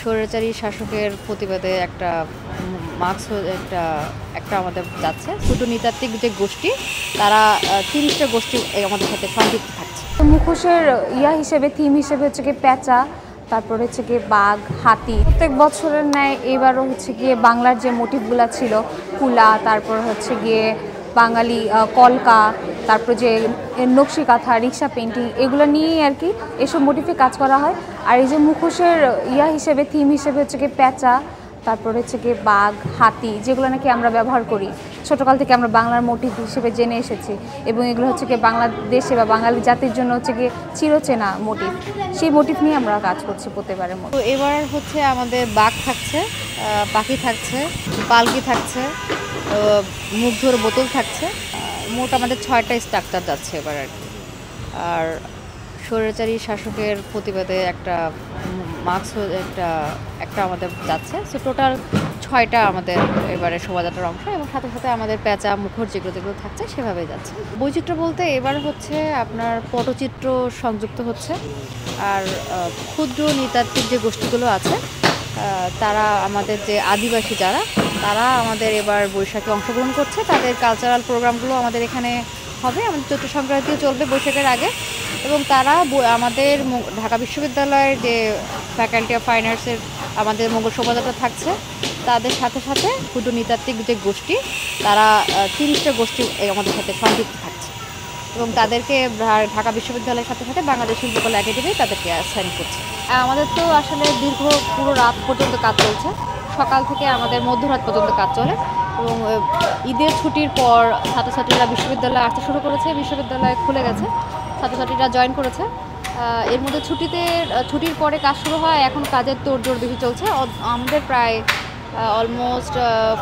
স্বৈরাচারী শাসকের প্রতিবাদে একটা মার্কস একটা একটা আমাদের যাচ্ছে। ছোটো নৃতাত্ত্বিক যে গোষ্ঠী তারা ৩০টা গোষ্ঠী আমাদের সাথে সংযুক্ত থাকছে। মুখোশের হিসেবে থিম হিসেবে হচ্ছে গিয়ে পেঁচা, তারপরে হচ্ছে গিয়ে বাঘ, হাতি। প্রত্যেক বছরের ন্যায় এবারও হচ্ছে গিয়ে বাংলার যে মোটিভগুলো ছিল কুলা, তারপর হচ্ছে গিয়ে বাঙালি কলকা, তারপর যে নকশি কাঁথা, রিক্সা পেন্টিং, এগুলো নিয়েই আর কি এসব মোটিভে কাজ করা হয়। আর এই যে মুখোশের হিসেবে থিম হিসেবে হচ্ছে গিয়ে পেঁচা, তারপরে হচ্ছে গিয়ে বাঘ, হাতি, যেগুলো নাকি আমরা ব্যবহার করি ছোটোকাল থেকে আমরা বাংলার মোটিভ হিসেবে জেনে এসেছি, এবং এগুলো হচ্ছে গিয়ে বাংলাদেশে বা বাঙালি জাতির জন্য হচ্ছে গিয়ে চিরচেনা মোটিভ। সেই মোটিভ নিয়ে আমরা কাজ করছি প্রতিবারের মতো। তো এবার হচ্ছে আমাদের বাঘ থাকছে, পাখি থাকছে, পালকি থাকছে, মুগ্ধর বোতল থাকছে। মোট আমাদের 6টা স্ট্রাকচার যাচ্ছে এবার আর কি। আর স্বৈরাচারী শাসকের প্রতিবাদে একটা মার্কস একটা আমাদের যাচ্ছে। সো টোটাল 6টা আমাদের এবারে শোভাযাত্রার অংশ, এবং সাথে সাথে আমাদের পেঁচা মুখর যেগুলো থাকছে সেভাবেই যাচ্ছে। বৈচিত্র্য বলতে এবার হচ্ছে আপনার পটচিত্র সংযুক্ত হচ্ছে। আর ক্ষুদ্র নৃতাত্ত্বিক যে গোষ্ঠীগুলো আছে তারা আমাদের যে আদিবাসী তারা আমাদের এবার বৈশাখে অংশগ্রহণ করছে। তাদের কালচারাল প্রোগ্রামগুলো আমাদের এখানে হবে। আমাদের চৈত্র সংক্রান্তিও চলবে বৈশাখের আগে, এবং তারা আমাদের ঢাকা বিশ্ববিদ্যালয়ের যে ফ্যাকাল্টি অফ ফাইন আর্টসের আমাদের মঙ্গল শোভাযাত্রা থাকছে, তাদের সাথে সাথে ক্ষুদ্র নৃতাত্ত্বিক যে গোষ্ঠী তারা 30টা গোষ্ঠী আমাদের সাথে সংযুক্ত থাকছে, এবং তাদেরকে ঢাকা বিশ্ববিদ্যালয়ের সাথে সাথে বাংলাদেশ শিল্পকলা একাডেমি তাদেরকে অ্যাসাইন করছে। আমাদের তো আসলে দীর্ঘ পুরো রাত পর্যন্ত কাজ চলছে। সকাল থেকে আমাদের মধ্যরাত পর্যন্ত কাজ চলে, এবং ঈদের ছুটির পর ছাত্রছাত্রীরা বিশ্ববিদ্যালয়ে আসতে শুরু করেছে। বিশ্ববিদ্যালয় খুলে গেছে, ছাত্রছাত্রীরা জয়েন করেছে। এর মধ্যে ছুটির পরে কাজ শুরু হয়। এখন কাজের তোড়জোড় বেশি চলছে। আমাদের প্রায় অলমোস্ট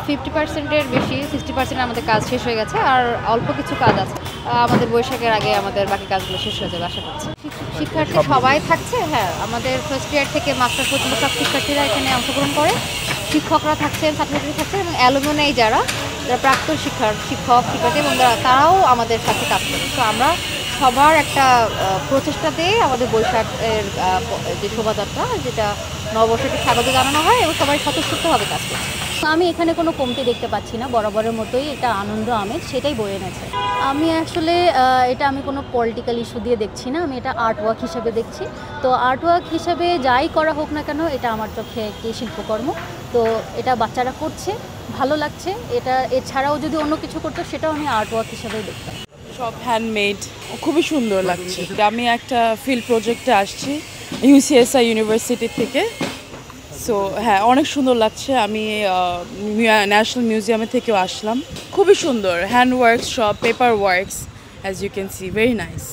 50%-এর বেশি, 60% আমাদের কাজ শেষ হয়ে গেছে। আর অল্প কিছু কাজ আছে, আমাদের বৈশাখের আগে আমাদের বাকি কাজগুলো শেষ হয়ে যাবে আশা করছি। শিক্ষার্থী সবাই থাকছে, হ্যাঁ, আমাদের ফার্স্ট ইয়ার থেকে মাস্টার পর্যন্ত সব শিক্ষার্থীরা এখানে অংশগ্রহণ করে। শিক্ষকরা থাকছেন, ছাত্রছাত্রী থাকছেন, এবং অ্যালুমিনাই যারা প্রাক্তন শিক্ষার্থী, এবং তারাও আমাদের সাথে কাজ করে। তো আমরা সবার একটা প্রচেষ্টাতে আমাদের বৈশাখের যে শোভাযাত্রা, যেটা নববর্ষকে স্বাগত জানানো হয়, এবং সবাই স্বতঃস্ফূর্তভাবে কাজ করছে। আমি এখানে কোনো কমতি দেখতে পাচ্ছি না। বরাবরের মতোই এটা আনন্দ আমেজ সেটাই বয়ে এনেছে। আমি আসলে এটা আমি কোনো পলিটিক্যাল ইস্যু দিয়ে দেখছি না, আমি এটা আর্ট ওয়ার্ক হিসেবে দেখছি। তো আর্ট ওয়ার্ক হিসেবে যাই করা হোক না কেন, এটা আমার চোখে একটি শিল্পকর্ম। তো এটা বাচ্চারা করছে, ভালো লাগছে। এটা এছাড়াও যদি অন্য কিছু করতো সেটাও আমি আর্ট ওয়ার্ক হিসেবেই দেখতাম। সব হ্যান্ডমেড, খুবই সুন্দর লাগছে। আমি একটা ফিল্ড প্রজেক্টে আসছি ইউসিএসআই ইউনিভার্সিটি থেকে। সো হ্যাঁ, অনেক সুন্দর লাগছে। আমি ন্যাশনাল মিউজিয়ামে থেকেও আসলাম। খুবই সুন্দর হ্যান্ড ওয়ার্কস, সব paper works, as you can see, very nice.